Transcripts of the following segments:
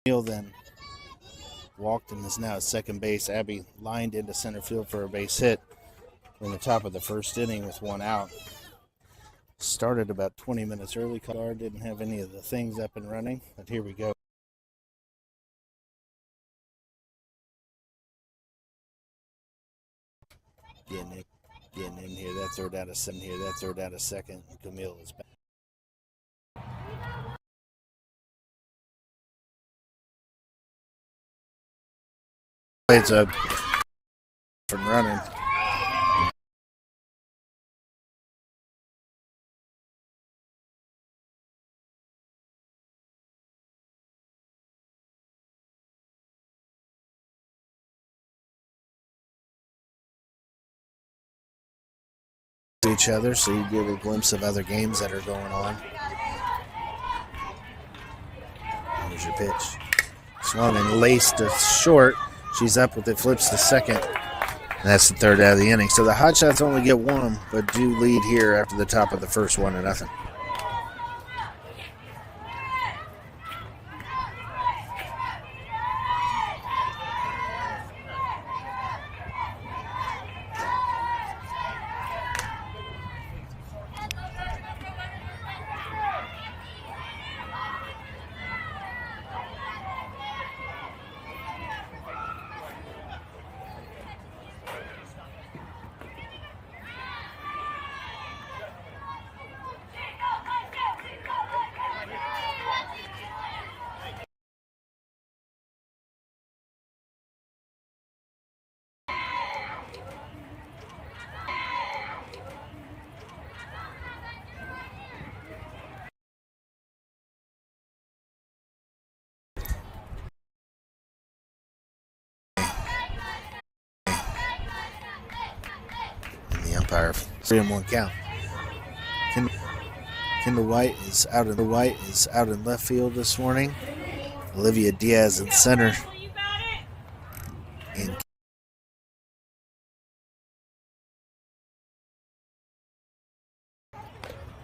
Neal then walked and is now at second base. Abby lined into center field for a base hit in the top of the first inning with one out. Started about 20 minutes early. Guard didn't have any of the things up and running, but here we go. Getting in here. That's third out of second here. That's third out of second. Camille is back. It's a from running. Each other, so you get a glimpse of other games that are going on. Here's your pitch. Swung and laced to short. She's up with it, flips to second. And that's the third out of the inning. So the Hotshots only get one, but do lead here after the top of the first 1-0. Umpire 3-1 count. Kendall White is out in left field this morning. Olivia Diaz in center. And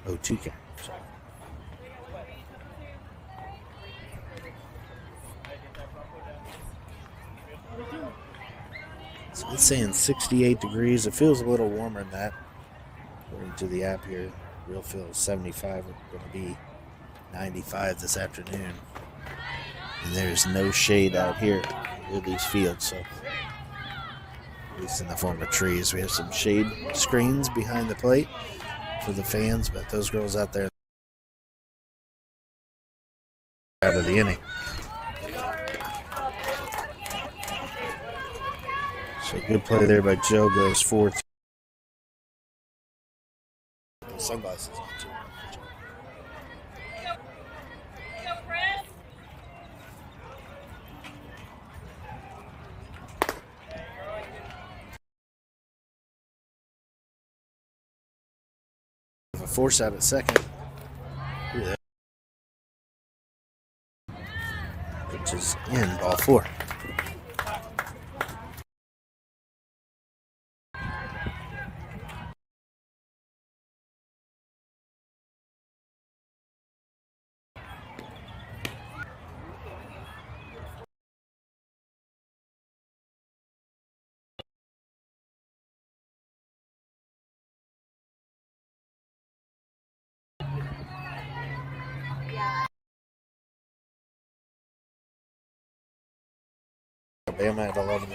0-2 count. So it's saying 68 degrees. It feels a little warmer than that. According to the app here, real feel is 75. We're going to be 95 this afternoon. And there's no shade out here with these fields, so at least in the form of trees. We have some shade screens behind the plate for the fans, but those girls out there out of the inning. So good play there by Joe. Goes 4-3. Sunglasses on too. A force out at second. Which is in ball 4. Alabama at 11.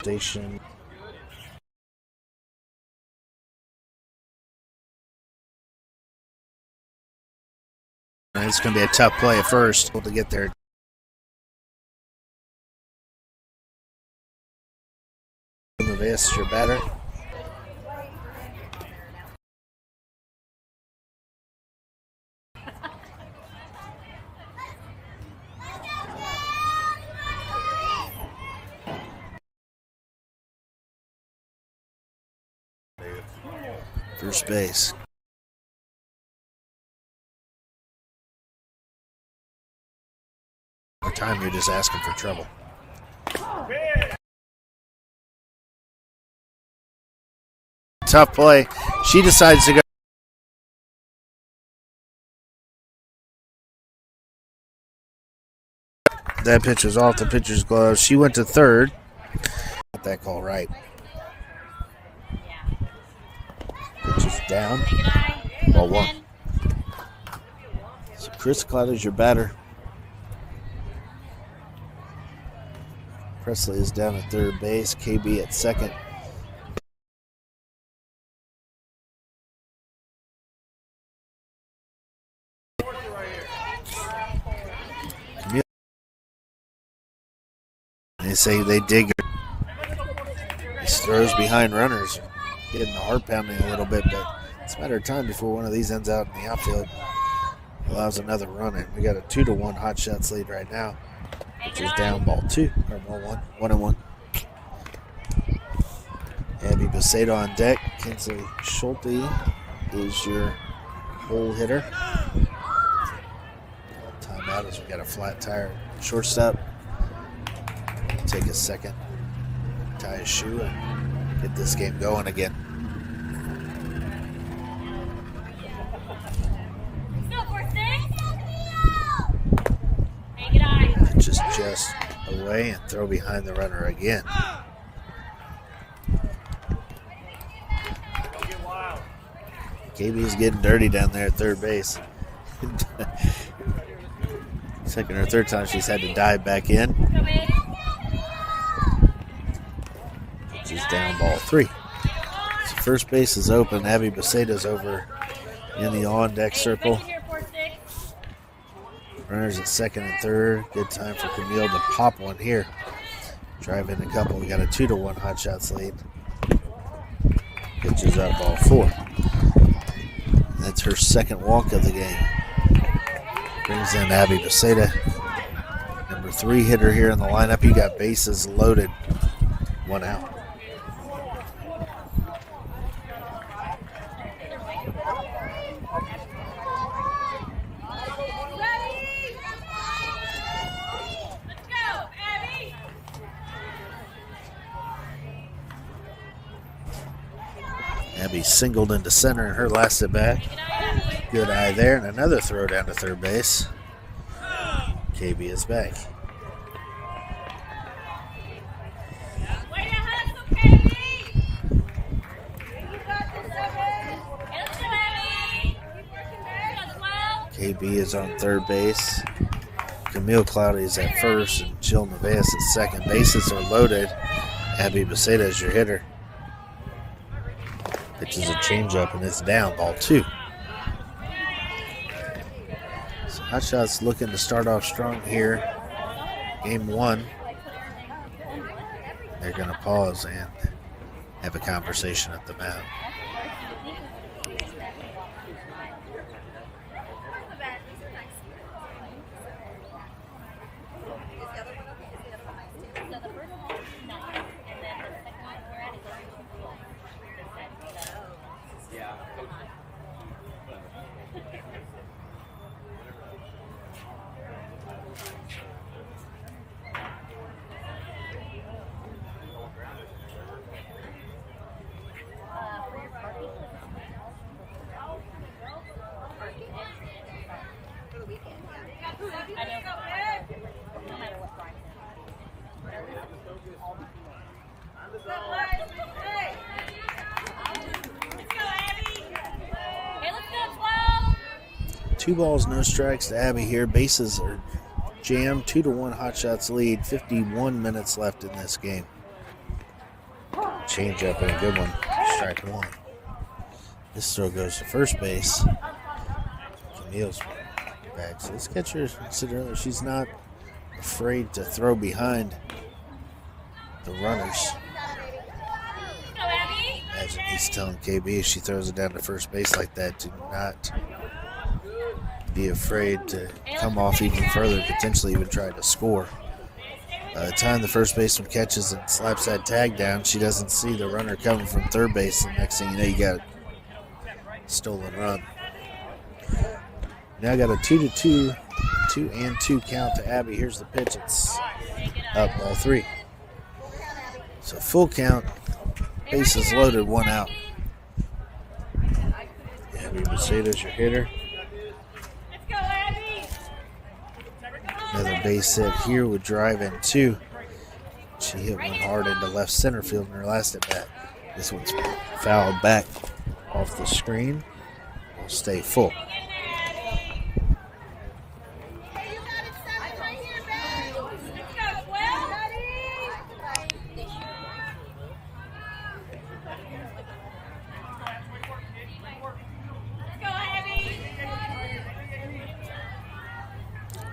Station. It's going to be a tough play at first to get there. This your batter. First base. Over time, you're just asking for trouble. Tough play. She decides to go. That pitch was off the pitcher's glove. She went to third. Got that call right. Pitch is down. Ball one. So Chris Cloud is your batter. Presley is down at third base. KB at second. They say they dig her. He throws behind runners, getting the heart pounding a little bit, but it's a matter of time before one of these ends out in the outfield. Allows another run in. We got a 2-1 Hotshots lead right now, which is down ball two, or ball one, 1-1. Abby Becerra on deck. Kinsley Schulte is your hole hitter. Timeout as we got a flat tire shortstop. Take a second, tie his shoe, and get this game going again. Pitch is just away and throw behind the runner again. KB is getting dirty down there at third base. Second or third time she's had to dive back in. She's down ball three. So first base is open. Abby Becerra's over in the on-deck circle. Runners at second and third. Good time for Camille to pop one here. Drive in a couple. We got a 2-1 Hotshots lead. Pitches up ball four. That's her second walk of the game. Brings in Abby Becerra. Number 3 hitter here in the lineup. You got bases loaded. 1 out. Abby singled into center in her last at bat. Good eye there, and another throw down to third base. KB is back. KB is on third base. Camille Cloudy is at first, and Jill Nevaez at second. Bases are loaded. Abby Becerra is your hitter. Pitches a changeup, and it's down, ball two. So Hotshots looking to start off strong here. Game one. They're going to pause and have a conversation at the mound. Two balls, no strikes to Abby here. Bases are jammed. 2-1 Hotshots lead. 51 minutes left in this game. Change up and a good one. Strike one. This throw goes to first base. Camille's back. So this catcher, I said earlier, she's not afraid to throw behind the runners. Imagine he's telling KB if she throws it down to first base like that, do not be afraid to come off even further, potentially even try to score. By the time the first baseman catches and slaps that tag down, she doesn't see the runner coming from third base. The next thing you know, you got a stolen run. Now got a 2-2, 2-2 count to Abby. Here's the pitch. It's up, ball three. So full count, bases loaded, 1 out. Abby Becerra's your hitter. Another base hit here would drive in 2. She hit one hard into left center field in her last at bat. This one's fouled back off the screen. Will stay full.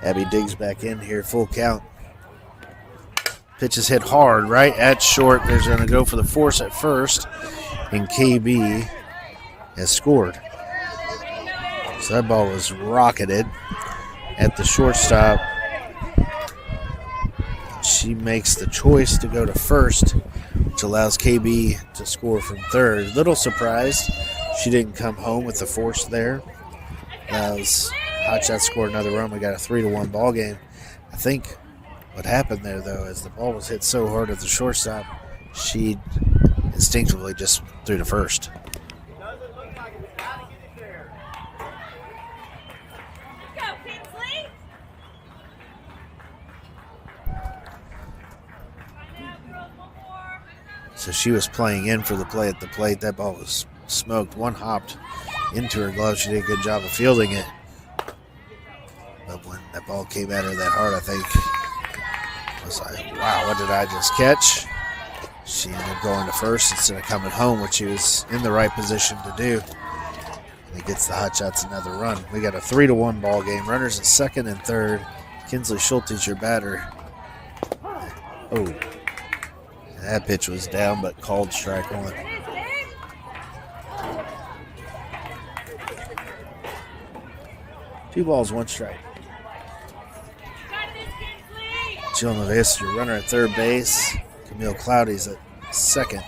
Abby digs back in here, full count. Pitch is hit hard, right at short. They're going to go for the force at first, and KB has scored. So that ball was rocketed at the shortstop. She makes the choice to go to first, which allows KB to score from third. Little surprised she didn't come home with the force there. Allows Hotshots scored another run. We got a 3-1 ball game. I think what happened there, though, is the ball was hit so hard at the shortstop, she instinctively just threw to first. So she was playing in for the play at the plate. That ball was smoked. One hopped into her glove. She did a good job of fielding it. But when that ball came at her that hard, I think I was like, wow, what did I just catch? She ended up going to first instead of coming home, which she was in the right position to do. And it gets the Hotshots another run. We got a 3-1 ball game. Runners at second and third. Kinsley Schulte's your batter. Oh, that pitch was down, but called strike one. Two balls, one strike. Jill Nevis, your runner at third base. Camille Cloudy's at second,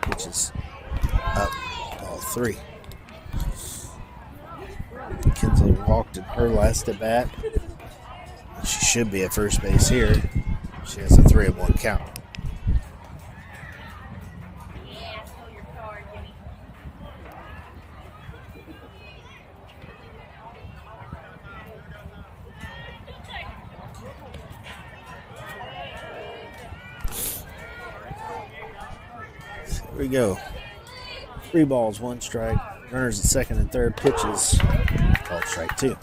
which is up ball 3. Kinsley walked in her last at bat. She should be at first base here. She has a 3-1 count. Here we go. 3 balls, 1 strike. Runners at second and third. Pitches called strike 2.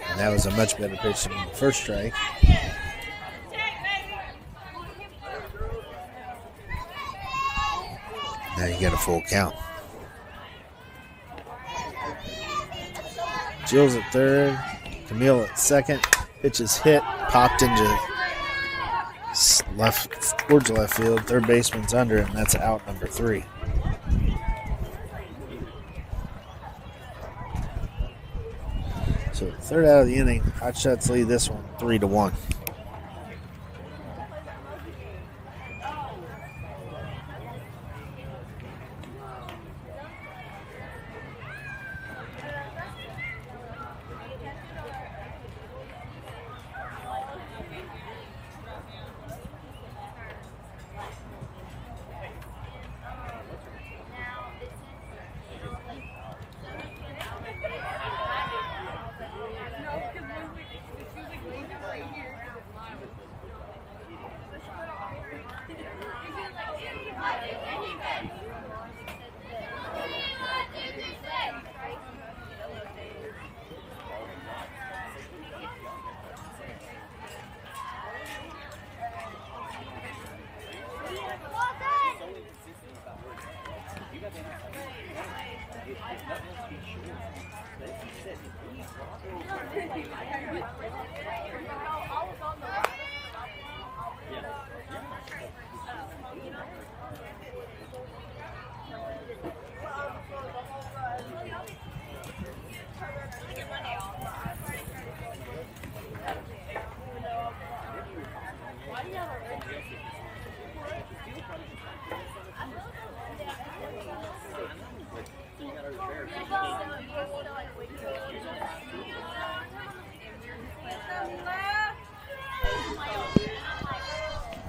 And that was a much better pitch than the first strike. Now you get a full count. Jill's at third. Camille at second. Pitch is hit. Popped into left, towards left field. Third baseman's under it, and that's out number 3. So third out of the inning. Hotshots lead this one 3-1.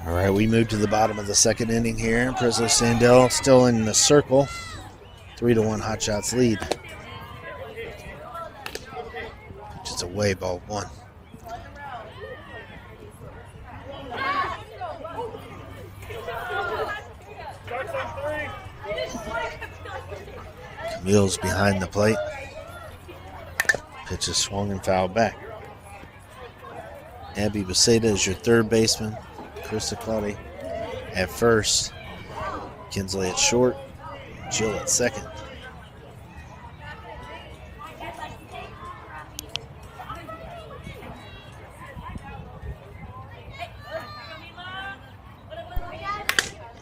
All right, we move to the bottom of the second inning here. Presley Sandell still in the circle. 3-1 Hotshots lead. Just away, ball 1. Mills behind the plate. Pitch is swung and fouled back. Abby Beceda is your third baseman. Krista Claudia at first. Kinsley at short. Jill at second.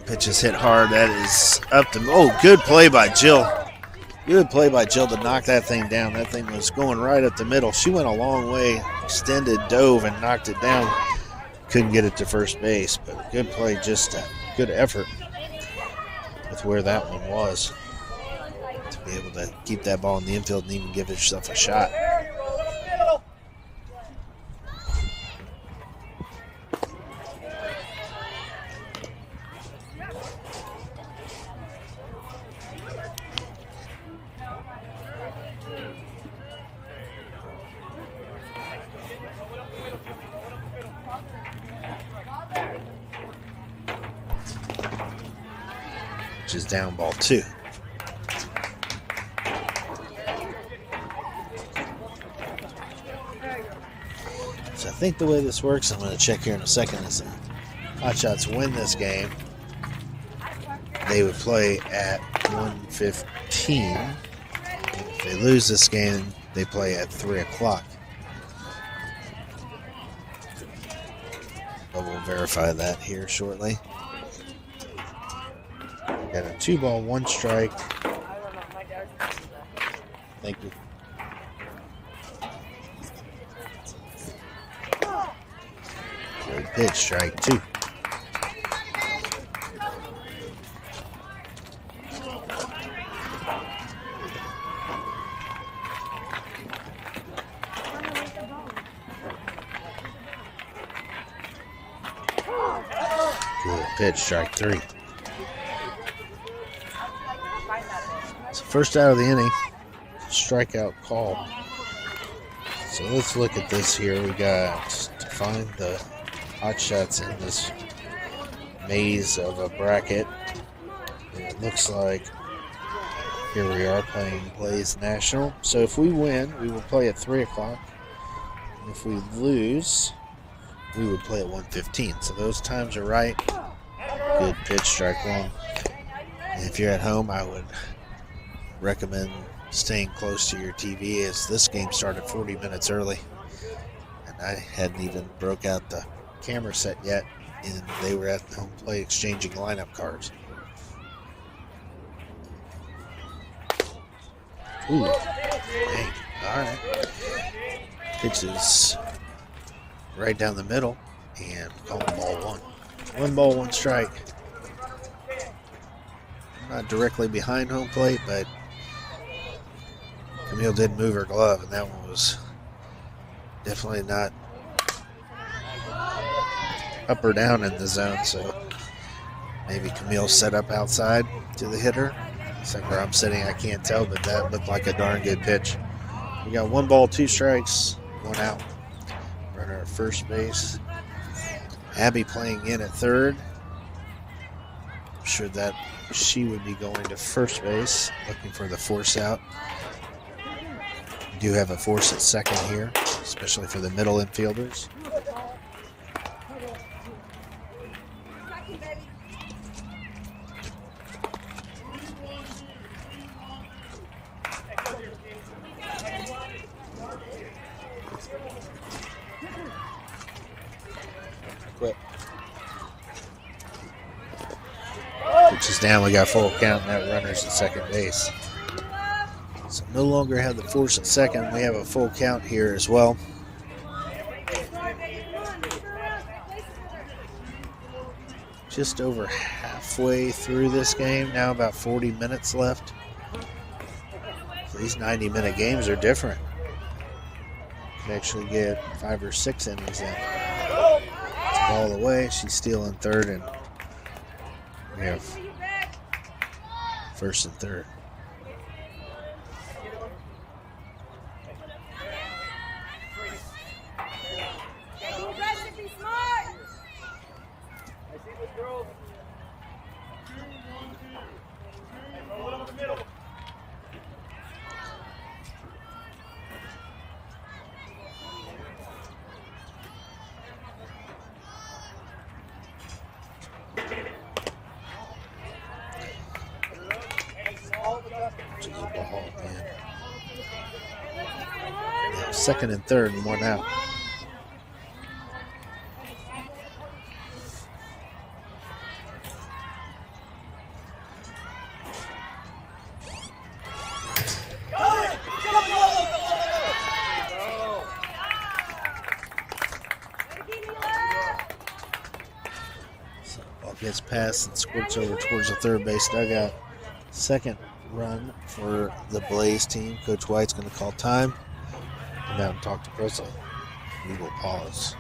Pitch is hit hard. That is up to, oh, good play by Jill. Good play by Jill to knock that thing down. That thing was going right up the middle. She went a long way, extended, dove, and knocked it down. Couldn't get it to first base, but good play, just a good effort with where that one was to be able to keep that ball in the infield and even give yourself a shot. Which is down ball 2. So I think the way this works, I'm going to check here in a second, is Hotshots win this game, they would play at 1:15. If they lose this game, they play at 3 o'clock. But we'll verify that here shortly. Got a 2-ball, 1 strike. Thank you. Good pitch, strike 2. Good pitch, strike 3. First out of the inning, strikeout call. So let's look at this here. We got to find the Hotshots in this maze of a bracket. And it looks like here we are playing Blaze National. So if we win, we will play at 3 o'clock. And if we lose, we would play at 1:15. So those times are right. Good pitch, strike 1. And if you're at home, I would recommend staying close to your TV, as this game started 40 minutes early and I hadn't even broke out the camera set yet, and they were at home plate exchanging lineup cards. Ooh, dang. All right. Pitch is right down the middle and calling ball 1. 1 ball, 1 strike. Not directly behind home plate, but Camille did move her glove, and that one was definitely not up or down in the zone, so maybe Camille set up outside to the hitter. It's like where I'm sitting, I can't tell, but that looked like a darn good pitch. We got 1 ball, 2 strikes, 1 out. Runner at first base. Abby playing in at third. I'm sure that she would be going to first base, looking for the force out. We do have a force at second here, especially for the middle infielders. Quit. Which is down. We got full count, and that runner's at second base. So no longer have the force at second. We have a full count here as well. Just over halfway through this game. Now about 40 minutes left. So these 90-minute games are different. You can actually get 5 or 6 innings in. It's ball away. She's stealing third, and we have first and third. second and third and 1 out. So ball gets passed and squirts over towards the third base dugout. Second run for the Blaze team. Coach White's going to call time. Come down and talk to Presley. We will pause.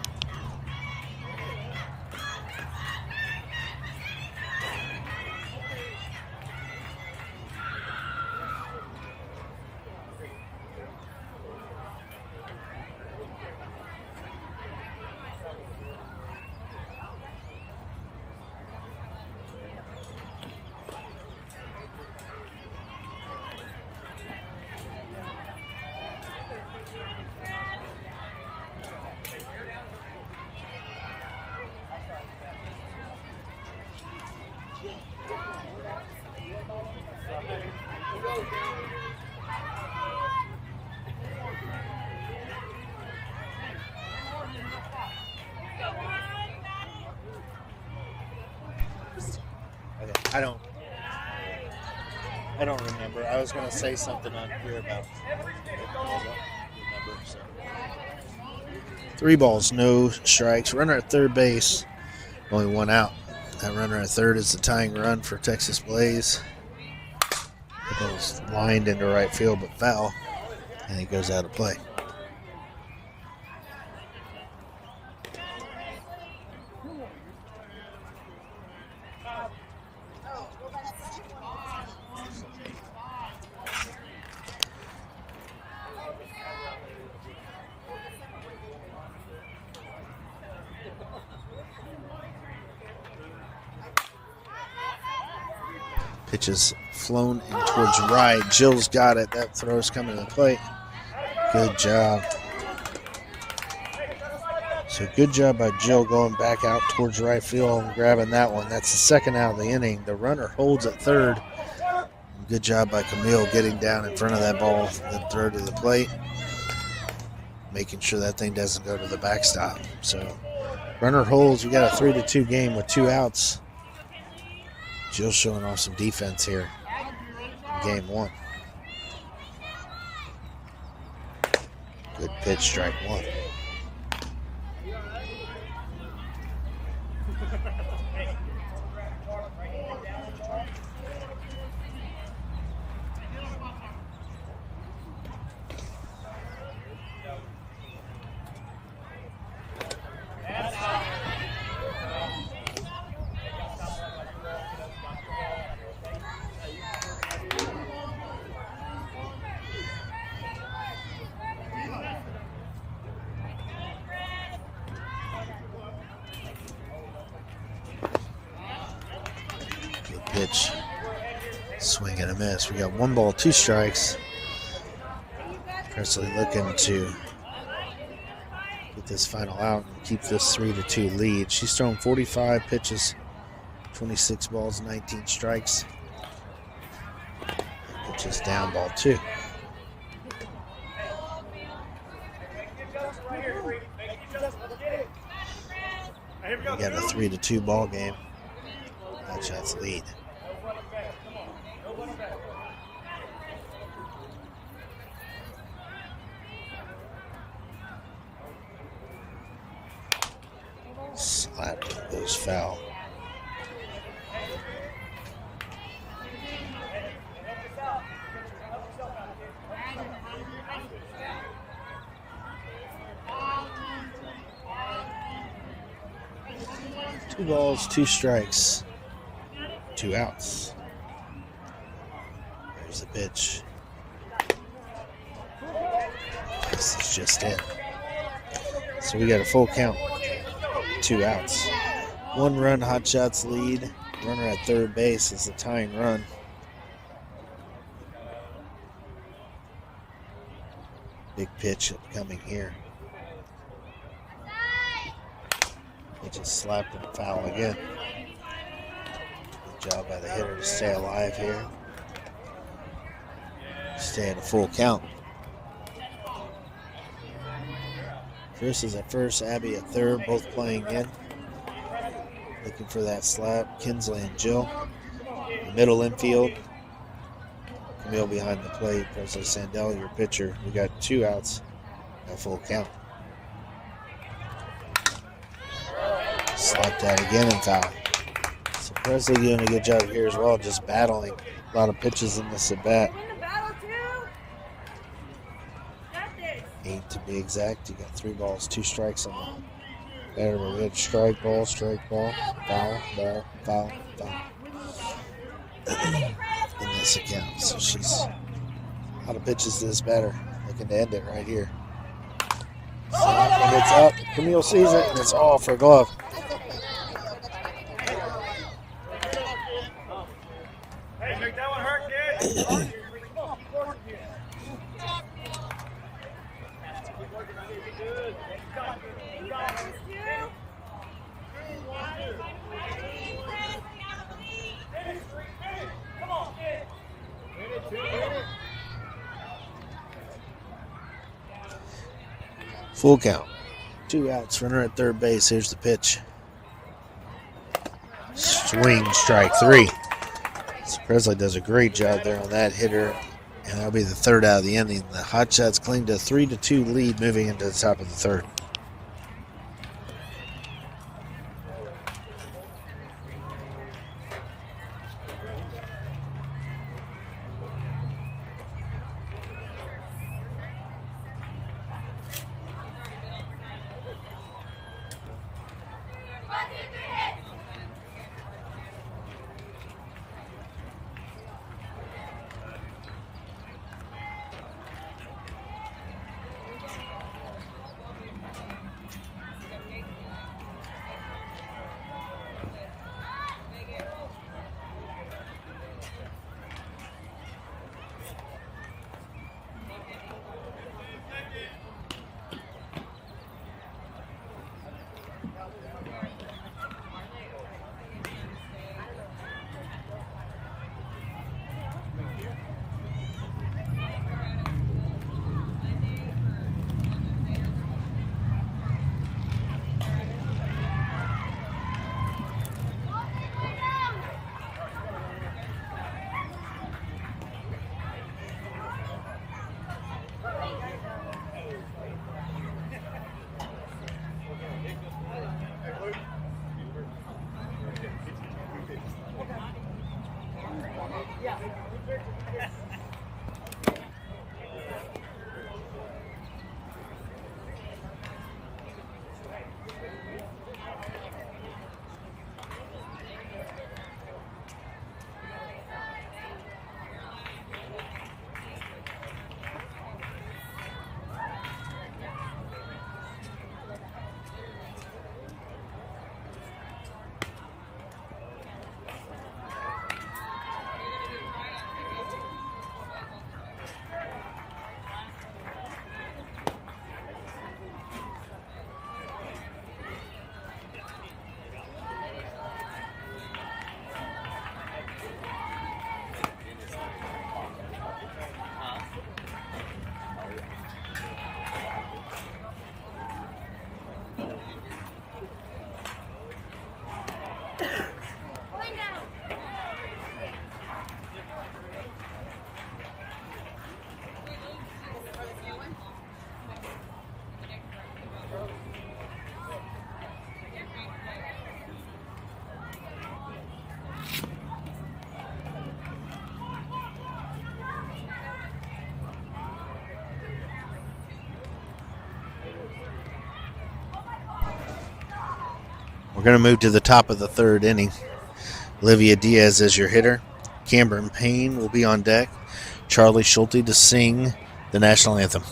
I don't remember. I was going to say something on here about. Remember, so. 3 balls, no strikes. Runner at third base, only 1 out. That runner at third is the tying run for Texas Blaze. It goes lined into right field, but foul, and he goes out of play. Pitch is flown in towards right. Jill's got it. That throw's coming to the plate. Good job. So good job by Jill going back out towards right field and grabbing that one. That's the second out of the inning. The runner holds at third. Good job by Camille getting down in front of that ball and throw to the plate. Making sure that thing doesn't go to the backstop. So runner holds. We got a 3-2 game with 2 outs. Jill's showing off some defense here in game 1. Good pitch, strike 1. Pitch, swing and a miss. We got 1 ball, 2 strikes. Presley looking to get this final out and keep this 3-2 lead. She's thrown 45 pitches, 26 balls, 19 strikes. Pitch is down, ball 2. We got a 3-2 ball game. Hotshots lead. Slap goes foul. Two balls, 2 strikes. 2 outs. There's the pitch. This is just in. So we got a full count. 2 outs. 1 run, Hotshots lead. Runner at third base is the tying run. Big pitch coming here. He just slapped and foul again. Good job by the hitter to stay alive here. Stay at a full count. Chris is at first, Abby at third, both playing in. Looking for that slap. Kinsley and Jill. The middle infield. Camille behind the plate. Presley Sandell, your pitcher. We got 2 outs. A full count. Slapped that again and foul. So Presley doing a good job here as well, just battling a lot of pitches in this at bat. 8 to be exact. You got 3 balls, 2 strikes on the batter. We had strike ball, foul, ball, foul, foul. In this account. So she's a lot of pitches to this batter. Looking to end it right here. And it's up. Camille sees it, and it's all for a glove. Hey, make that one hurt, kid. Full count. 2 outs. Runner at third base. Here's the pitch. Swing, strike 3. So Presley does a great job there on that hitter, and that'll be the 3rd out of the inning. The Hotshots cling to a 3-2 lead moving into the top of the 3rd. We're going to move to the top of the 3rd inning. Olivia Diaz is your hitter. Cameron Payne will be on deck. Charlie Schulte to sing the national anthem.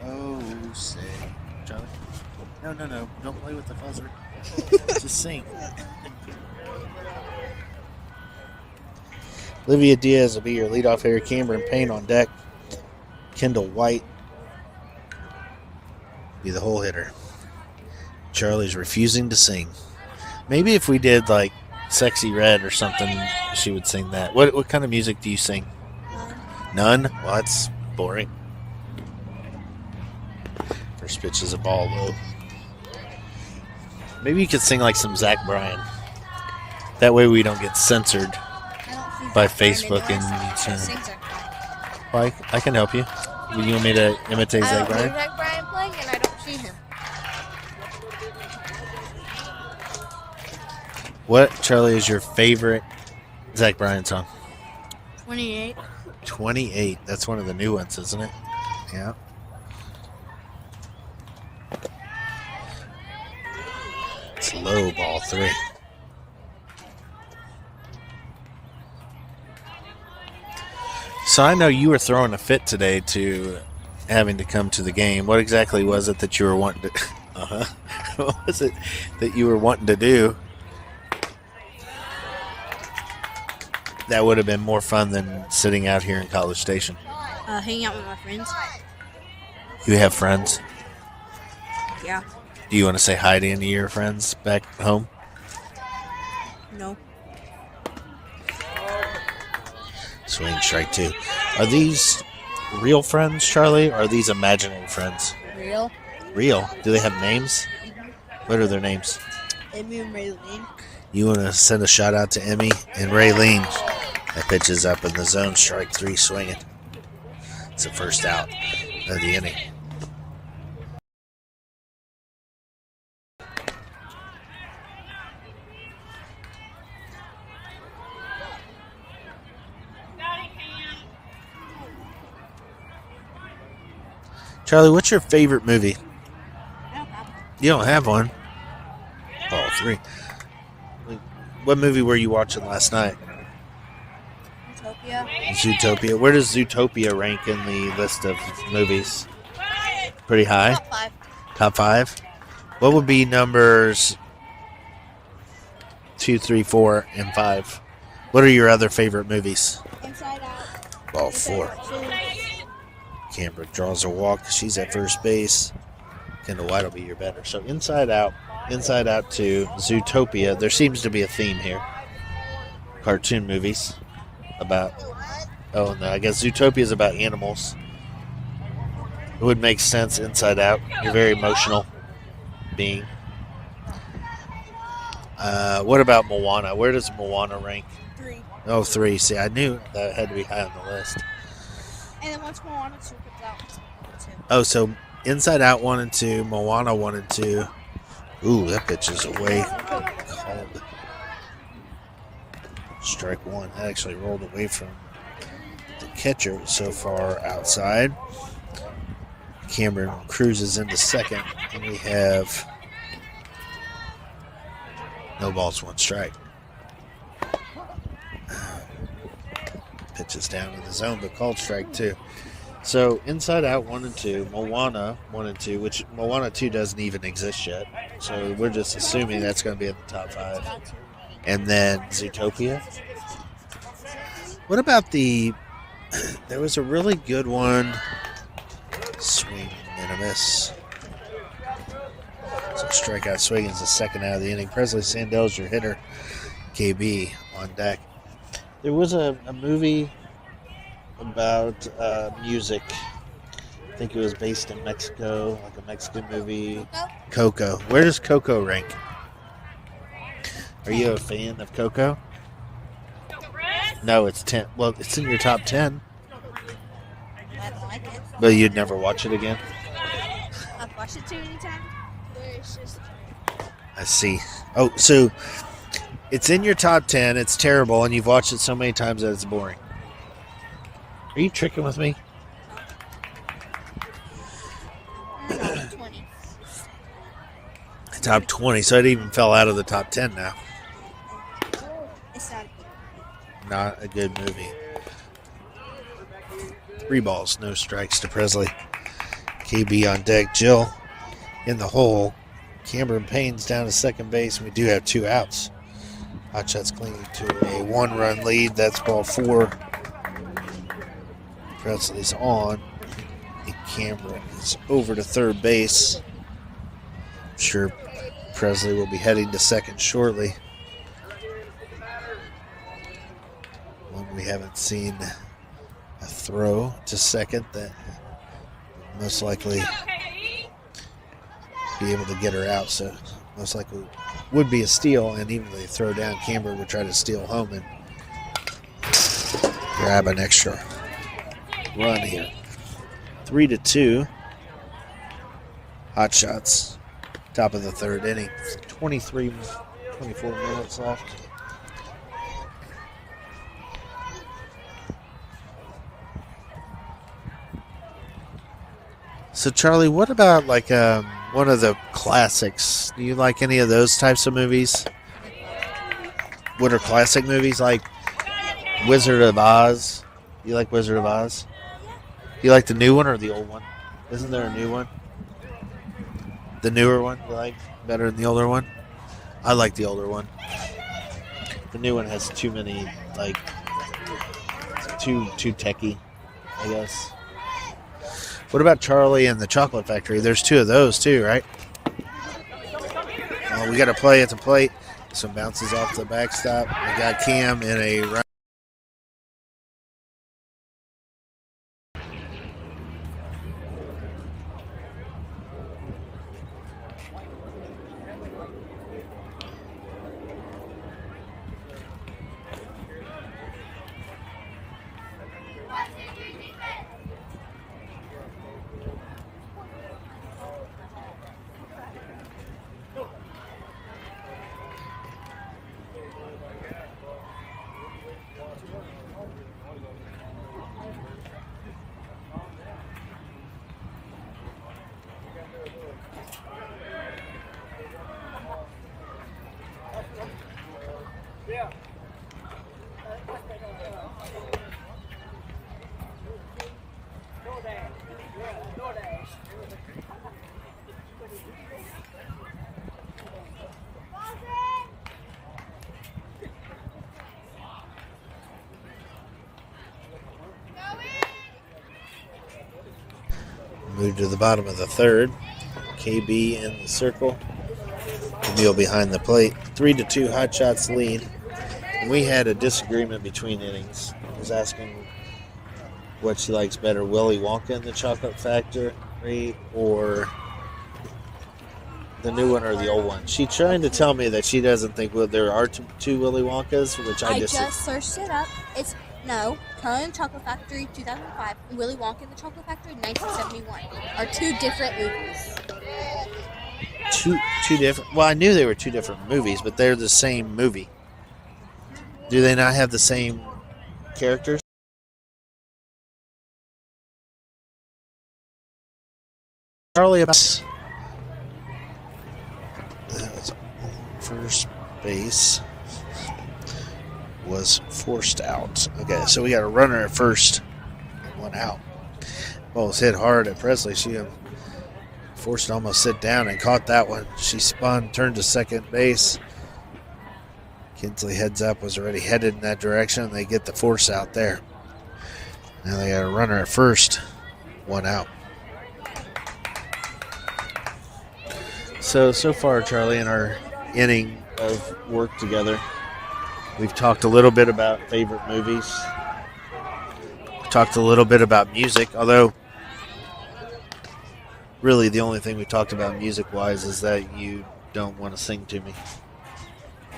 Oh, say, Charlie. No. Don't play with the buzzer. Just sing. Olivia Diaz will be your leadoff hitter. Cameron Payne on deck. Kendall White be the hole hitter. Charlie's refusing to sing. Maybe if we did like Sexy Red or something, she would sing that. What kind of music do you sing? None? Well, that's boring. First pitch is a ball low. Maybe you could sing like some Zach Bryan. That way we don't get censored by Facebook and YouTube. Well, I can help you. You want me to imitate Zach Bryan? I don't see Zach Bryan playing, and I don't see him. What, Charlie, is your favorite Zach Bryan song? 28. 28. That's one of the new ones, isn't it? Yeah. It's low, ball 3. So I know you were throwing a fit today to having to come to the game. What exactly was it that you were wanting to? What was it that you were wanting to do? That would have been more fun than sitting out here in College Station. Hanging out with my friends. You have friends? Yeah. Do you want to say hi to any of your friends back home? No. Swing, strike 2. Are these real friends, Charlie, or are these imaginary friends? Real. Real? Do they have names? What are their names? Emmy and Raylene. You want to send a shout out to Emmy and Raylene. That pitch is up in the zone, strike 3, swinging. It's the first out of the inning. Charlie, what's your favorite movie? You don't have one. Ball 3. What movie were you watching last night? Utopia. Zootopia. Where does Zootopia rank in the list of movies? Pretty high? Top 5. Top 5? What would be numbers 2, 3, 4, and 5? What are your other favorite movies? Inside Out. Ball 4. Camber draws a walk. She's at first base. Kendall White will be your better. So Inside Out to Zootopia. There seems to be a theme here. Cartoon movies about. Oh no, I guess Zootopia is about animals. It would make sense. Inside Out. You're a very emotional being. What about Moana? Where does Moana rank? 3. Oh, 3. See, I knew that had to be high on the list. And then once Moana 2 comes out, 2. Oh, so Inside Out 1 and 2, Moana 1 and 2. Ooh, that pitch is away. Called. Strike 1. That actually rolled away from the catcher. So far outside. Cameron cruises into second. And we have no balls, 1 strike. Pitches down in the zone, but called strike 2. So Inside Out 1 and 2, Moana 1 and 2, which Moana 2 doesn't even exist yet. So we're just assuming that's going to be in the top 5. And then Zootopia. What about there was a really good one. Swing and a miss. So strikeout swing is the second out of the inning. Presley Sandel's your hitter. KB on deck. There was a movie about music. I think it was based in Mexico, like a Mexican movie. Coco. Where does Coco rank? Are you a fan of Coco? No, it's 10. Well, it's in your top 10. I don't like it. But you'd never watch it again? I've watched it too many times. It's just... I see. Oh, so it's in your top 10. It's terrible, and you've watched it so many times that it's boring. Are you tricking with me? Top 20. Top 20, so it even fell out of the top 10 now. It's not. Not a good movie. 3 balls, no strikes to Presley. KB on deck. Jill in the hole. Cameron Payne's down to second base. We do have 2 outs. Hotshots clinging to a 1-run lead. That's ball 4. Presley's on. And Cameron is over to third base. I'm sure Presley will be heading to second shortly. One we haven't seen a throw to second that most likely be able to get her out. So most likely would be a steal, and even if they throw down, Camber would try to steal home and grab an extra run here. 3-2. Hotshots. Top of the third inning. 24 minutes left. So, Charlie, what about like one of the classics? Do you like any of those types of movies? What are classic movies like Wizard of Oz? You like Wizard of Oz? You like the new one or the old one? Isn't there a new one? The newer one you like better than the older one? I like the older one. The new one has too many, like, too techy, I guess. What about Charlie and the Chocolate Factory? There's two of those too, right? Oh, we got to play at the plate. Some bounces off the backstop. We got Cam in a run. Move to the bottom of the third. KB in the circle. Emil behind the plate. 3-2 Hotshots lead. And we had a disagreement between innings. I was asking what she likes better, Willy Wonka and the Chocolate Factory or the new one or the old one. She's trying to tell me that she doesn't think there are two Willy Wonkas, which I just searched it up. It's no, Charlie and the Chocolate Factory 2005 and Willy Wonka and the Chocolate Factory 1971 are two different movies. Two different. Well, I knew they were two different movies, but they're the same movie. Do they not have the same characters? Charlie about first base was forced out. Okay, so we got a runner at first, one out. Ball was hit hard at Presley. She forced to almost sit down and caught that one. She spun, turned to second base. Kinsley heads up, was already headed in that direction. They get the force out there. Now they got a runner at first, one out. So far, Charlie, in our inning of work together, we've talked a little bit about favorite movies. We talked a little bit about music, although really the only thing we talked about music-wise is that you don't want to sing to me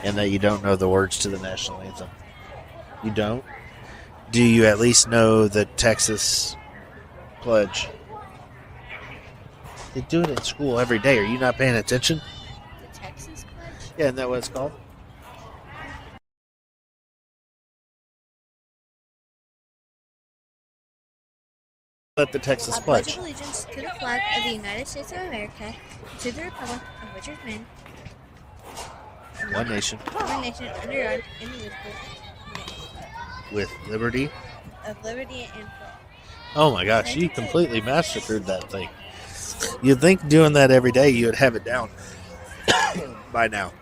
and that you don't know the words to the national anthem. You don't? Do you at least know the Texas pledge? They do it in school every day. Are you not paying attention? The Texas pledge? Yeah, isn't that what it's called? Let the Texas I pledge pledge. allegiance to the flag of the United States of America, to the republic of which it is One nation. one nation, under God, indivisible, With liberty. of liberty and for Oh my gosh, you completely massacred that thing. You'd think doing that every day you would have it down by now.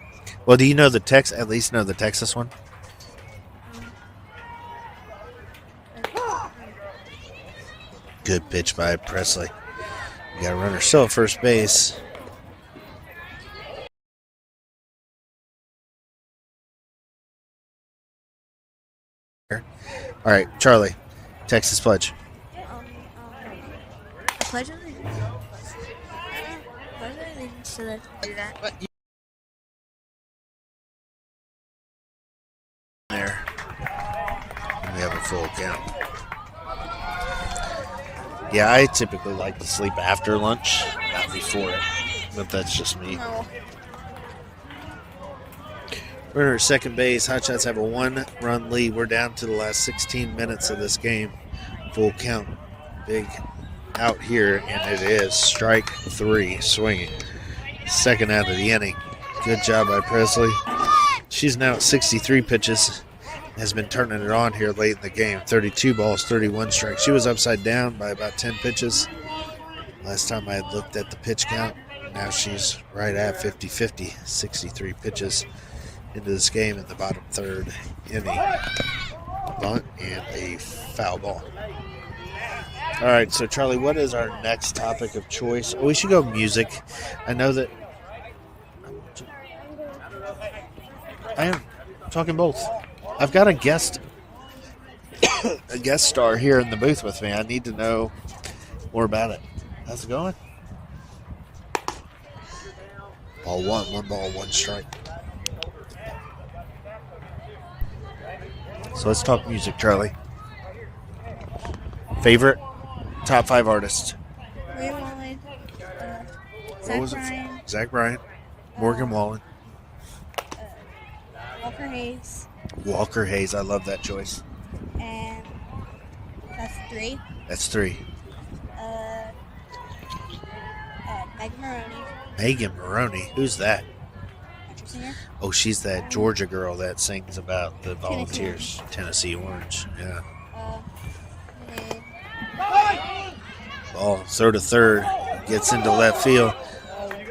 Well, do you know the at least know the Texas one? Good pitch by Presley. You got a runner still at first base. All right, Charlie, Texas pledge. I pledge allegiance so that I can do that. There. And we have a full count. Yeah, I typically like to sleep after lunch, not before it. But that's just me. No. We're at second base. Hotshots have a 1-run lead. We're down to the last 16 minutes of this game. Full count. Big out here, and it is strike 3 swinging. Second out of the inning. Good job by Presley. She's now at 63 pitches. Has been turning it on here late in the game. 32 balls, 31 strikes. She was upside down by about 10 pitches. Last time I had looked at the pitch count. Now she's right at 50-50. 63 pitches into this game in the bottom third inning. A bunt and a foul ball. All right, so Charlie, what is our next topic of choice? Oh, we should go music. I know that I am talking both. I've got a guest star here in the booth with me. I need to know more about it. How's it going? Ball one ball, 1 strike. So let's talk music, Charlie. Favorite top 5 artists? Ray Wallen, What was it? Zach Bryan, Morgan Wallen, Walker Hayes, Walker Hayes. I love that choice. and that's 3. That's 3. Megan Maroney, Megan Maroney. Who's that? country singer. Oh, she's that Georgia girl that sings about the Volunteers. Tennessee Orange. Yeah. And Ball throw to third. Gets into left field.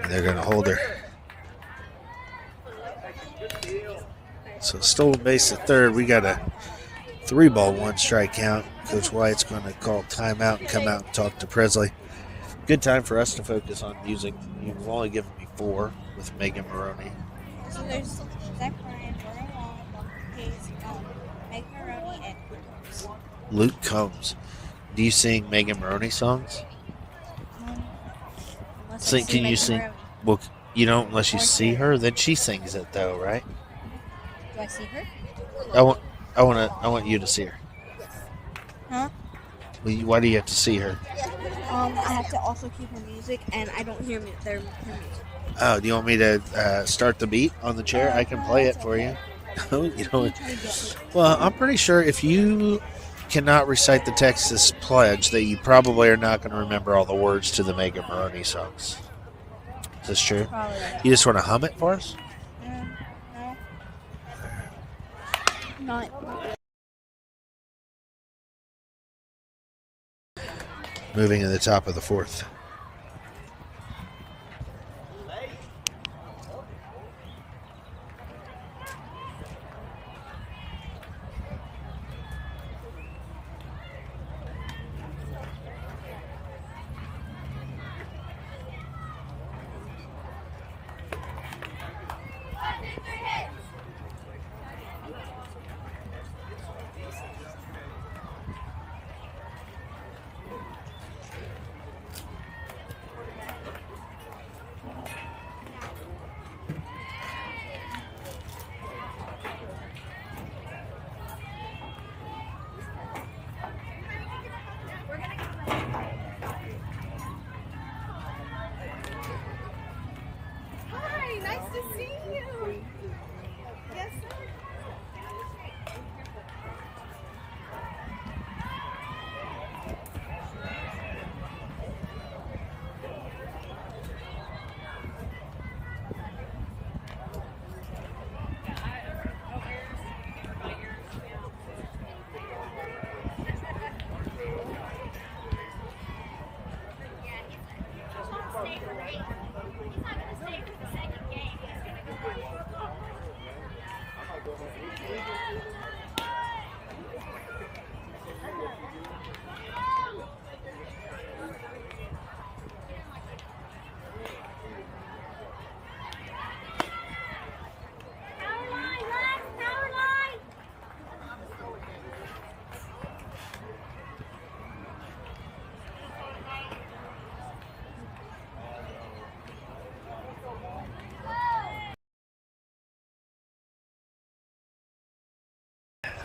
And they're going to hold her. So stolen base at third. We got a 3-ball, 1 strike count. Coach White's going to call timeout and come out and talk to Presley. Good time for us to focus on music. You've only given me 4 with Megan Maroney. so there's Zach Bryan, Morgan Wallen, Walker Hayes, Megan Maroney, and Luke Combs. Do you sing Megan Maroney songs? unless Sing, I see can you Megan sing? Maroney. Well, you don't unless you see her. Then she sings it though, right? Do I see her? I want you to see her. Huh? Why do you have to see her? I have to also keep her music, and I don't hear her music. Oh, do you want me to start the beat on the chair? I can play it for you. You know, well, I'm pretty sure if you cannot recite the Texas Pledge, that you probably are not going to remember all the words to the Megan Maroney songs. Is this true? Probably. You just want to hum it for us? No. Not. Moving to the top of the 4th. Hi, nice to see you. Yes, sir.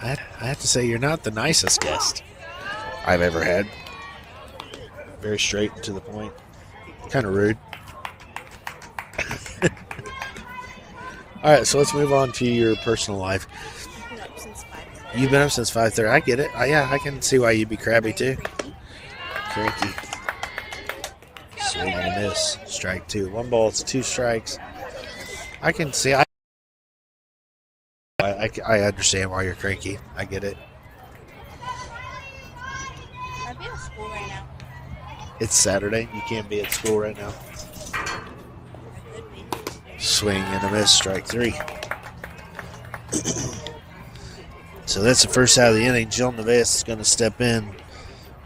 I have to say, you're not the nicest guest I've ever had. Very straight and to the point. Kind of rude. All right, so let's move on to your personal life. I've been up since 5. You've been up since 5:30. I get it. Yeah, I can see why you'd be crabby too. Cranky. Swing and a miss. Strike 2. 1 ball. It's 2 strikes. I can see. I understand why you're cranky. I get it. I'd be at school right now. It's Saturday. You can't be at school right now. I could be. Swing and a miss. Strike 3. So that's the first out of the inning. Jill Neves is going to step in.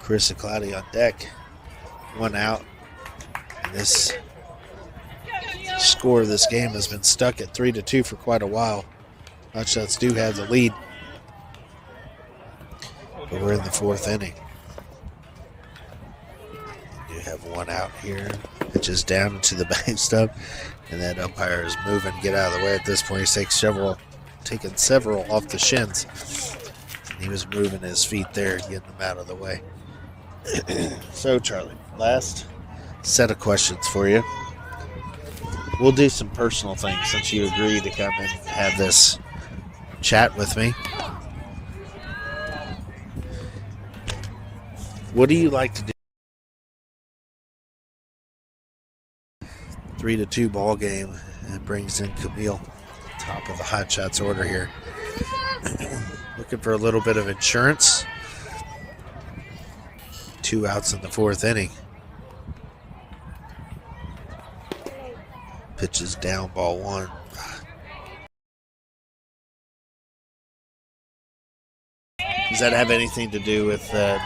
Chris and Cloudy on deck. 1 out. And this score of this game has been stuck at 3-2 for quite a while. Hotshots do have the lead. But we're in the 4th inning. You have 1 out here. Pitches down into the backstop. And that umpire is moving. Get out of the way at this point. He's taken several off the shins. He was moving his feet there, getting them out of the way. So, Charlie, last set of questions for you. We'll do some personal things since you agreed to come and have this chat with me. What do you like to do? 3-2 ball game, and brings in Camille, top of the Hotshots order here. Looking for a little bit of insurance. 2 outs in the 4th inning. Pitches down, ball 1. Does that have anything to do with the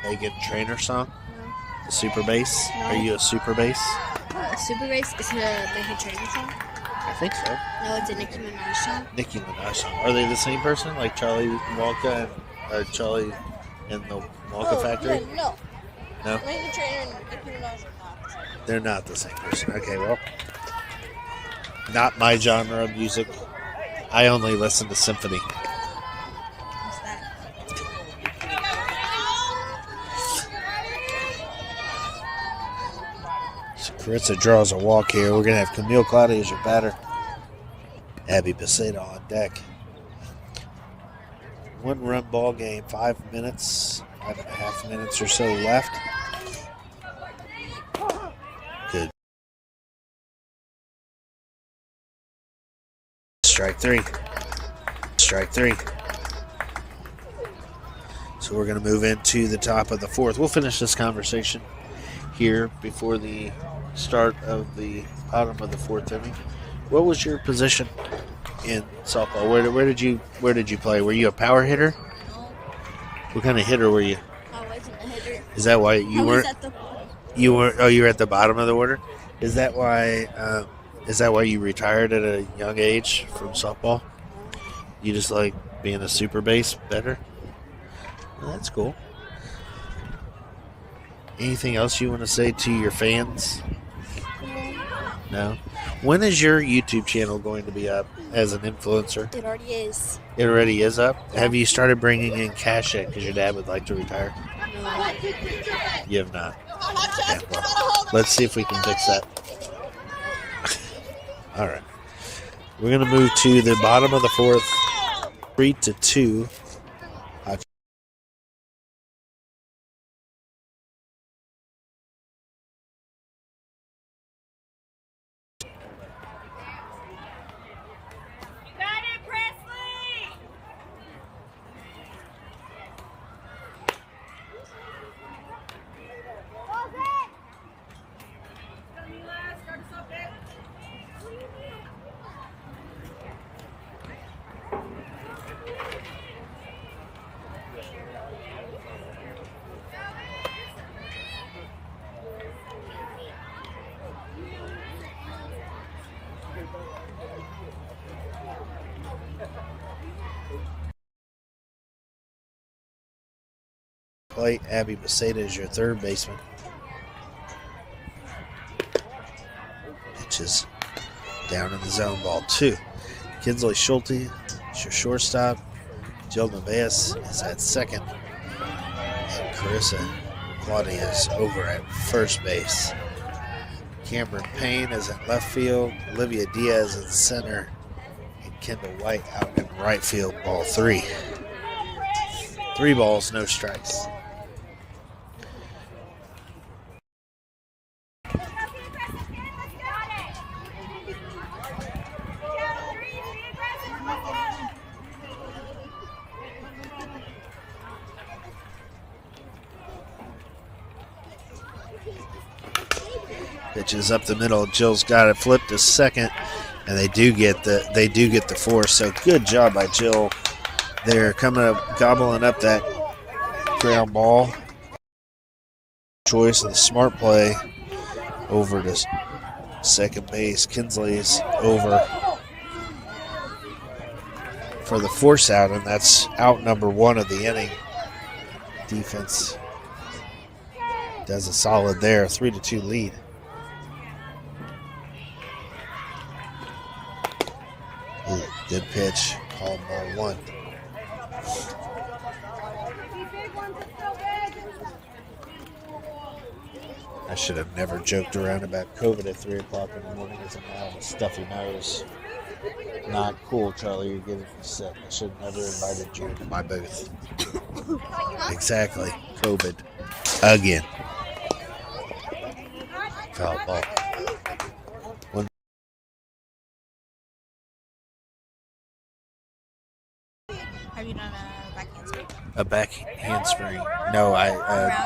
Megan Trainor song? The super bass? No. Are you a super bass? Super Race is a Megan Trainor song? I think so. No, it's a Nicki Minaj song. Nicki Minaj song. Are they the same person? Like Charlie Walka and Charlie in the Walka Factory? No. No? Megan Trainor and Nicki Minaj are not the same. They're not the same person. Okay, well, not my genre of music. I only listen to symphony. What's that? So Carissa draws a walk here. We're going to have Camille Cloudy as your batter. Abby Becerra on deck. 1-run ball game, 5 minutes, 5.5 minutes or so left. Good. Strike 3. Strike 3. So we're going to move into the top of the 4th. We'll finish this conversation here before the start of the bottom of the 4th inning. What was your position in softball? Where did you play? Were you a power hitter? No, What kind of hitter were you? I wasn't a hitter. Is that why you I was weren't? at the bottom. You were. Oh, you were at the bottom of the order. Is that why? Is that why you retired at a young age from softball? You just like being a super base better. Well, that's cool. Anything else you want to say to your fans? No. When is your YouTube channel going to be up as an influencer? It already is. It already is up. Have you started bringing in cash yet? Because your dad would like to retire. No. You have not. Yeah, well, let's see if we can fix that. All right. We're going to move to the bottom of the 4th. 3-2. Plate. Abby Becerra is your third baseman. Pitches down in the zone, ball 2. Kinsley Schulte is your shortstop. Jill Nevaez is at second. And Carissa Claudia is over at first base. Cameron Payne is in left field. Olivia Diaz in center. And Kendall White out in right field, ball 3. 3 balls, no strikes. Pitches up the middle. Jill's got it flipped to second, and they do get the force. So good job by Jill. They're coming up, gobbling up that ground ball. Choice and the smart play over to second base. Kinsley's over for the force out, and that's out number 1 of the inning. Defense does a solid there. 3-2 lead. Ooh, good pitch. Called ball 1. I should have never joked around about COVID at 3 o'clock in the morning as a man with a stuffy nose. Not cool, Charlie. You're getting me sick. I should have never invited you into my booth. Exactly. COVID. Again. Foul ball. Have you done a back handspring? A back handspring? No, Round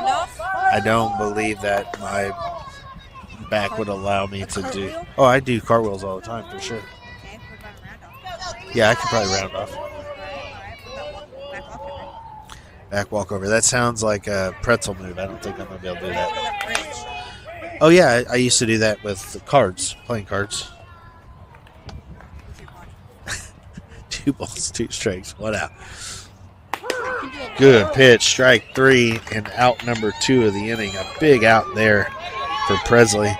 off? I don't believe that my back would allow me to do. Cartwheel? Oh, I do cartwheels all the time for sure. Okay, what about a round off? Yeah, I could probably round off. Alright, what about back walkover? Back walkover. That sounds like a pretzel move. I don't think I'm going to be able to do that. What about bridge? Oh, yeah, I used to do that with the cards, playing cards. What's your watch? 2 balls, 2 strikes, 1 out. You can do a Good pitch, strike 3, and out number 2 of the inning. A big out there for Presley.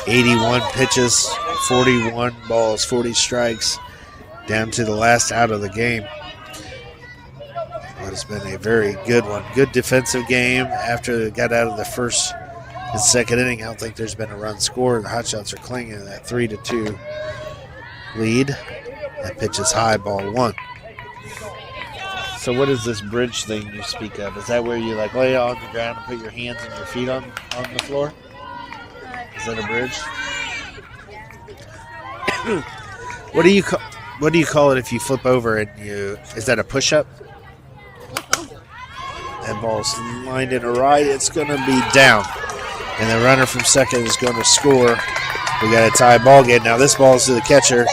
81 pitches, 41 balls, 40 strikes, down to the last out of the game. What has been a very good one. Good defensive game after they got out of the first and second inning. I don't think there's been a run scored. The Hotshots are clinging to that 3-2 lead. That pitch is high, ball 1. So what is this bridge thing you speak of? Is that where you like lay on the ground and put your hands and your feet on the floor? Is that a bridge? What do you call it if you flip over and you? Is that a push up? flip over. That ball's lined in a right. It's going to be down, and the runner from second is going to score. We got a tie ball game now. This ball is to the catcher.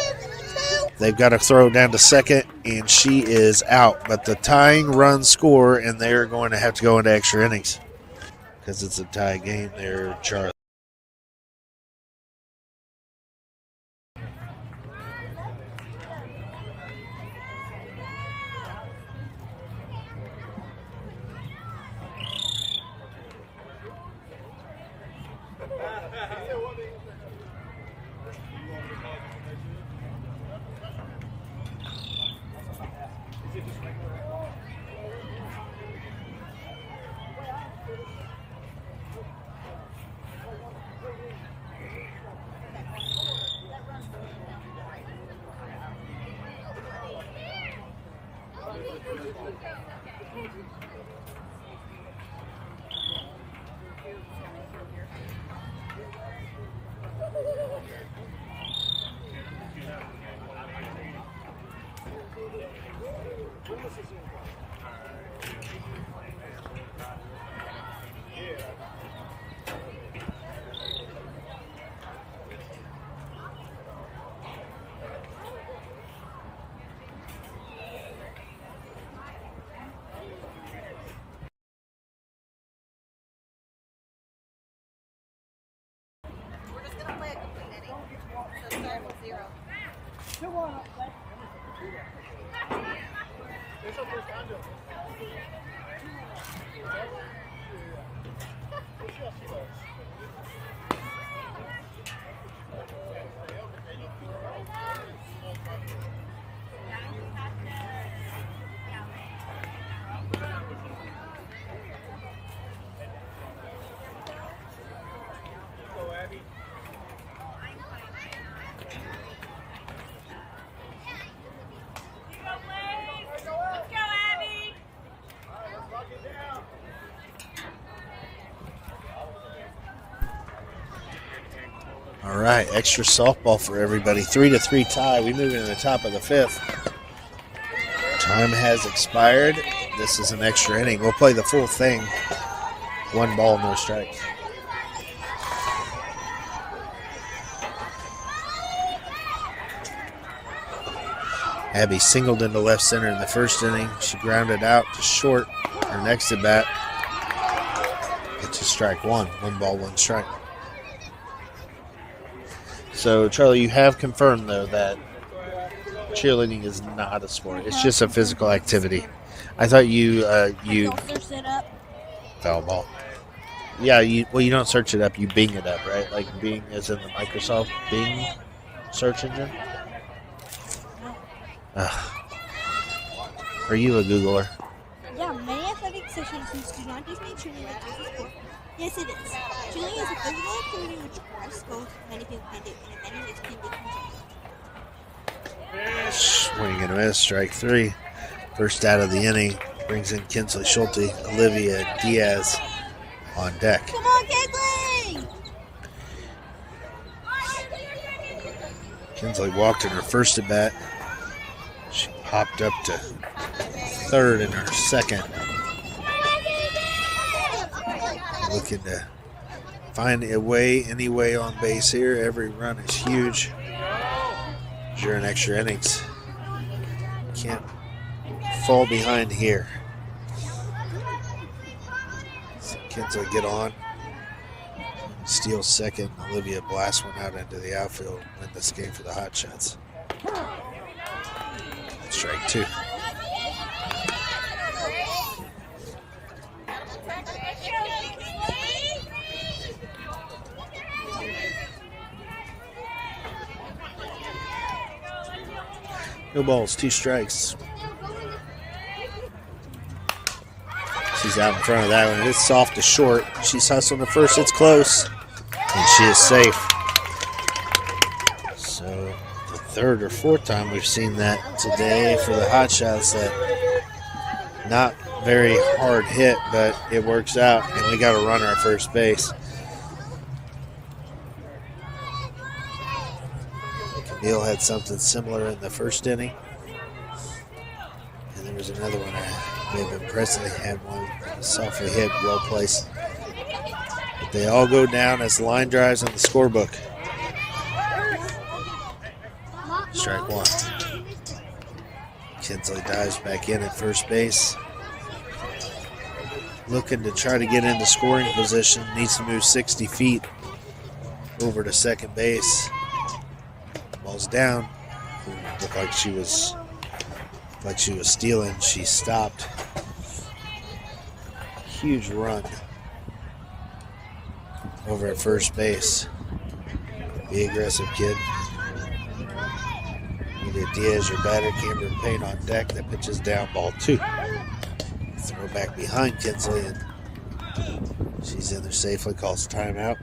They've got to throw it down to second, and she is out. But the tying run score, and they're going to have to go into extra innings because it's a tie game there, Charlie. We're just gonna play a complete inning. So start with 0. All right, extra softball for everybody. 3-3 tie. We move into the top of the 5th. Time has expired. This is an extra inning. We'll play the full thing. 1 ball, no strikes. Abby singled into left center in the first inning. She grounded out to short. Her next at bat. It's a strike 1. 1 ball, 1 strike. So, Charlie, you have confirmed, though, that cheerleading is not a sport. It's just a physical activity. I thought you Search it up. foul ball. Yeah, you don't search it up. You Bing it up, right? Like Bing is in the Microsoft Bing search engine. Are you a Googler? Yeah, many athletic associations do not designate cheerleading as a sport. Yes, it is. Cheerleading is a physical activity which requires skills many people can do, and in many ways can be controlled. Swing and a miss, strike 3. First out of the inning brings in Kinsley Schulte. Olivia Diaz on deck. Come on, Kinsley! Kinsley walked in her first at bat. She popped up to third in her second. Looking to find a way, any way on base here. Every run is huge. During extra innings. Can't fall behind here. So Kinsley get on. Steals second. Olivia blasts one out into the outfield. Win this game for the Hotshots. Strike 2. No balls, 2 strikes. She's out in front of that one. It's soft to short. She's hustling the first. It's close. And she is safe. So the 3rd or 4th time we've seen that today for the Hotshots. That not very hard hit, but it works out. And we got a runner at first base. Camille had something similar in the first inning. And there was another one I may have been Presley had one softly hit, well placed. But they all go down as line drives on the scorebook. Strike 1. Kinsley dives back in at first base. Looking to try to get into scoring position. Needs to move 60 feet over to second base. Ball's down. Looked like she was stealing. She stopped. Huge run over at first base. Be aggressive, kid. Either Diaz or batter. Cameron Payne on deck. That pitch is down, ball 2. Throw back behind Kinsley, and she's in there safely. Calls timeout.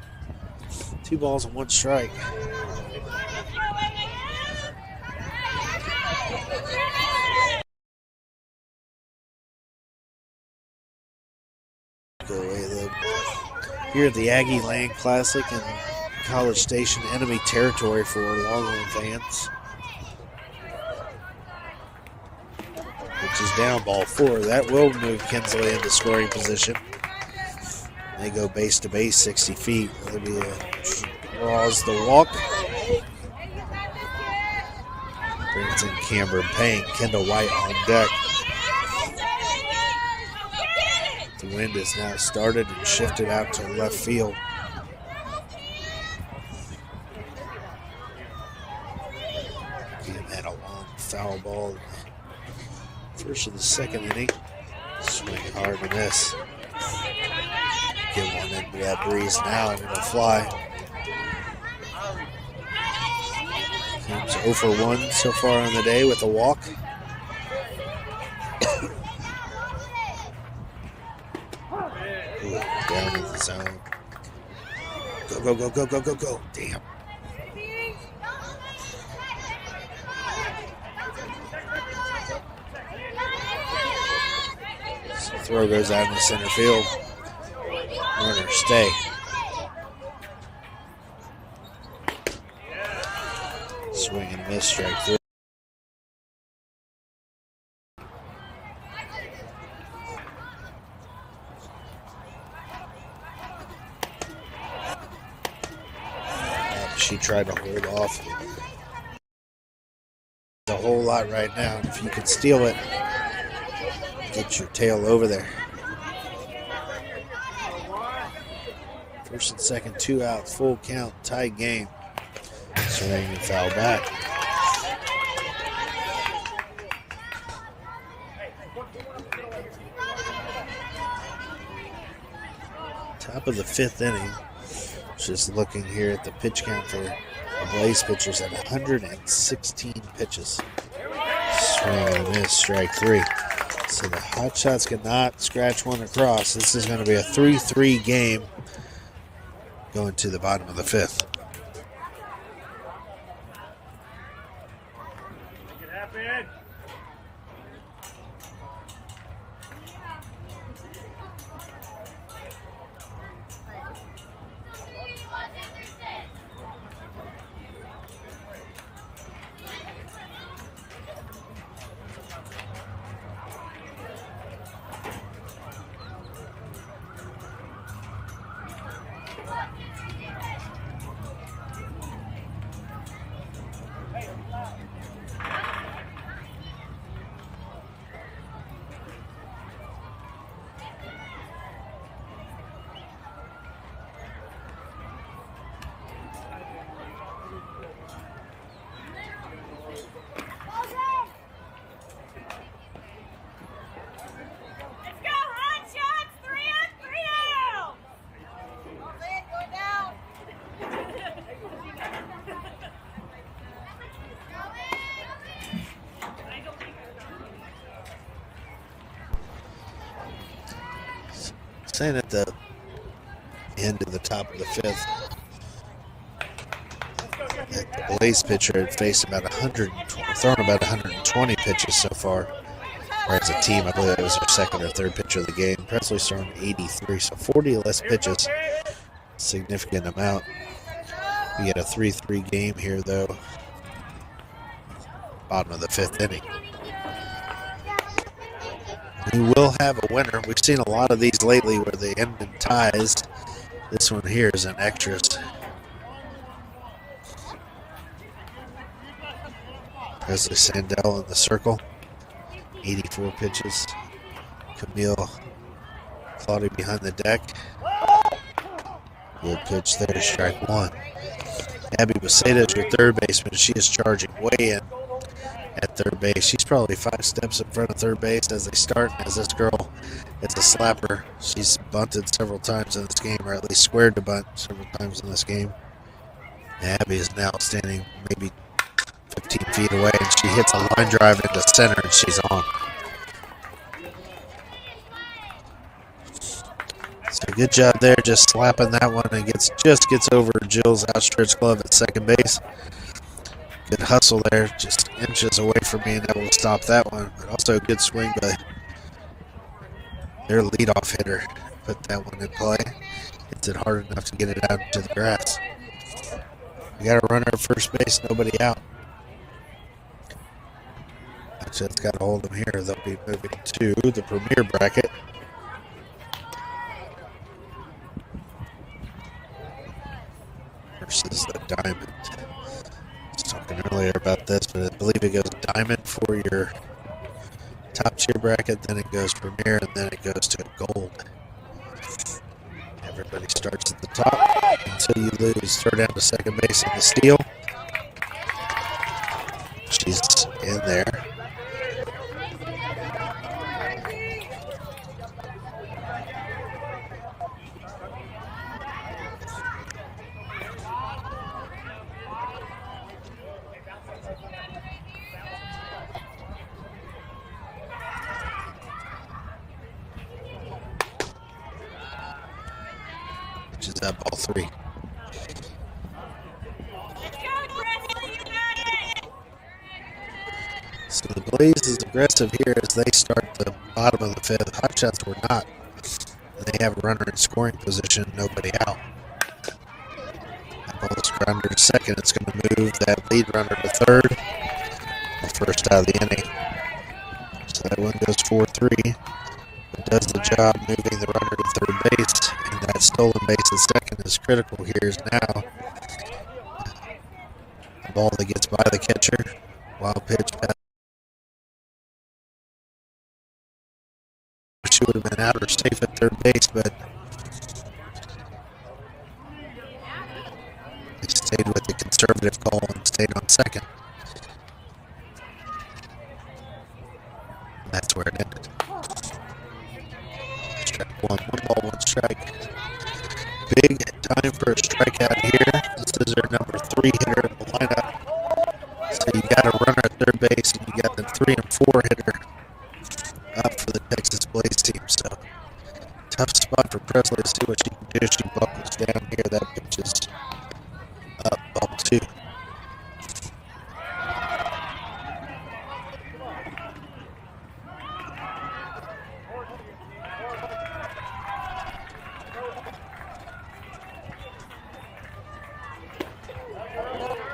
2 balls and 1 strike. Go away though. Here at the Aggie Land Classic in College Station, enemy territory for Longhorn fans. Which is down, ball 4. That will move Kinsley into scoring position. They go base to base 60 feet. Olivia draws the walk. Brings in Cameron Payne. Kendall White on deck. The wind has now started and shifted out to left field. Again, had a long foul ball in the first of the second inning. Swing hard to miss. Get one into that breeze now and it'll fly. Team's 0 for 1 so far on the day with a walk. Down in the zone. Go, go, go, go, go, go, go. Damn. So throw goes out in the center field. Runner stay. miss, strike 3. She tried to hold off a whole lot right now. If you can steal it, get your tail over there. First and second, 2 out, full count, tie game. Swing and foul back. Top of the 5th inning. Just looking here at the pitch count for the Blaze pitchers at 116 pitches. Swing and a miss, strike 3. So the Hotshots cannot scratch one across. This is going to be a 3-3 game going to the bottom of the 5th. Make it happen. Let's go, Hotshots! 3-on-3 now! Go down. Saying at the end of the top of the 5th, that the Blaze pitcher had faced about 120 pitches so far. Whereas a team, I believe it was their second or third pitcher of the game. Presley's thrown 83, so 40 less pitches. Significant amount. We get a 3-3 game here, though. Bottom of the 5th inning. We will have a winner. We've seen a lot of these lately where they end in ties. This one here is an extras. Presley Sandell in the circle. 84 pitches. Camille Claudia behind the deck. Good pitch there, strike 1. Abby Beseda is your third baseman. She is charging way in at third base. She's probably 5 steps in front of third base as they start. As this girl is a slapper, she's bunted several times in this game, or at least squared to bunt several times in this game. Abby is now standing maybe 15 feet away, and she hits a line drive into center, and she's on. So good job there, just slapping that one, and just gets over Jill's outstretched glove at second base. Good hustle there, just inches away from being able to stop that one, but also a good swing by their leadoff hitter. Put that one in play. Hits it hard enough to get it out to the grass. We got a runner at first base, nobody out. That's got to hold them here. They'll be moving to the premier bracket. Versus the diamond. I was talking earlier about this, but I believe it goes diamond for your top tier bracket, then it goes premier, and then it goes to gold. Everybody starts at the top until you lose. Throw down to second base in the steal. She's in there. Which is that ball 3. So the Blaze is aggressive here as they start the bottom of the 5th. Hotshots were not. They have a runner in scoring position, nobody out. That ball is runner to second. It's going to move that lead runner to third. The first out of the inning. So that one goes 4-3. It does the job moving the runner to third base. And that stolen base at second is critical here is now. The ball that gets by the catcher. Wild pitch pass. She would have been out or safe at third base, but they stayed with the conservative call and stayed on second. And that's where it ended. Strike one, 1-1 strike. Big time for a strikeout here. This is our number 3 hitter in the lineup. So you got a runner at third base, and you got the 3 and 4 hitter up for the Texas Blaze team. So tough spot for Presley to see what she can do. She buckles down here. That pitch is up, ball 2.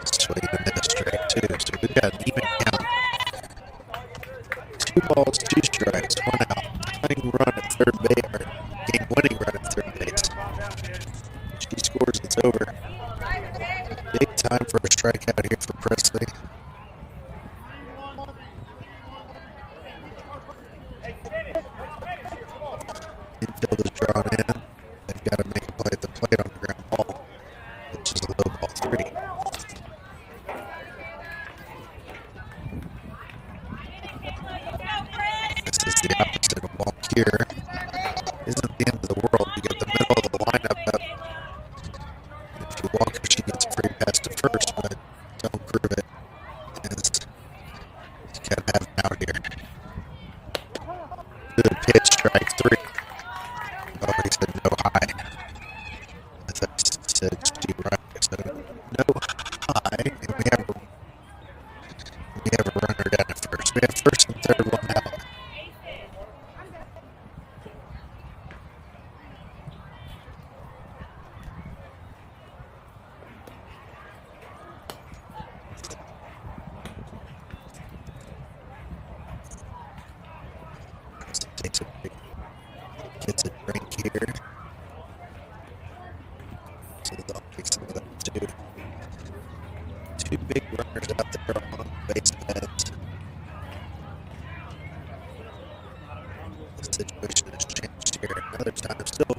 Swing and miss, strike 2. So we've got an even count. 2 balls, 2 strikes, 1 out. Tying run at third base, or game-winning run at third base. She scores, it's over. Big time for a strikeout here for Presley. Infield is drawn in. They've got to make a play at the plate on the ground ball, which is a low ball 3. This is the opposite of walk here. Isn't the end of the world. You get the middle of the lineup up. If you walk her, she gets a free pass to first, but don't prove it. As you gotta have him out here. Good pitch, strike 3. Oh, he said no high. I thought he said Steve Ryan. So no high, and we have a runner down at first. We have first and third, 1 out. Gets a drink here. So the dog picks some of them too. 2 big runners out there on base paths. The situation has changed here. Another time still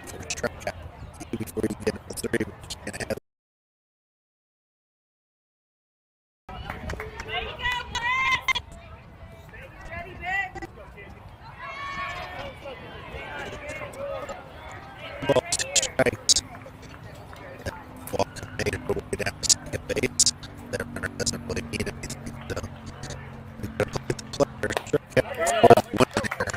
for a strikeout. Before you get to 3, but you can't have ball 2 strikes. That walk made it her way down to second base. That runner doesn't really mean anything, so we gotta play the player. Strikeout for the winner here.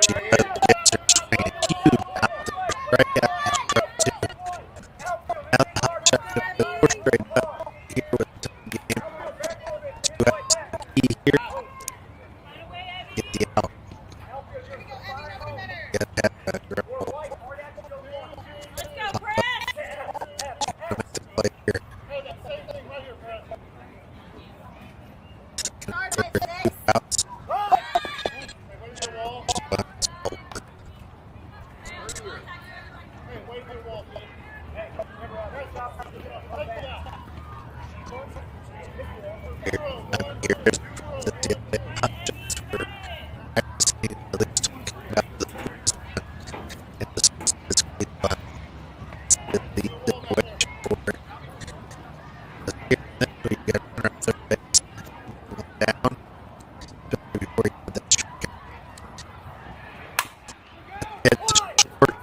She gets her swing and cue out the strikeout and struck 2. Now the hot shot gets the 4 straight up here with the game. 2 outs the key here. Get the out. Gotta have that grab ball. Make the play here. Third, 2 outs. Here's the tip. Hotshots for practicing at least talking about the and this is physically fun. It's the situation for it. But here, next week, you got to run up third base. One down. Before you get that strikeout. Head to short.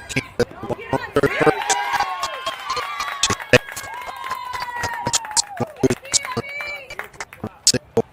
Can't get the one on third first. Single.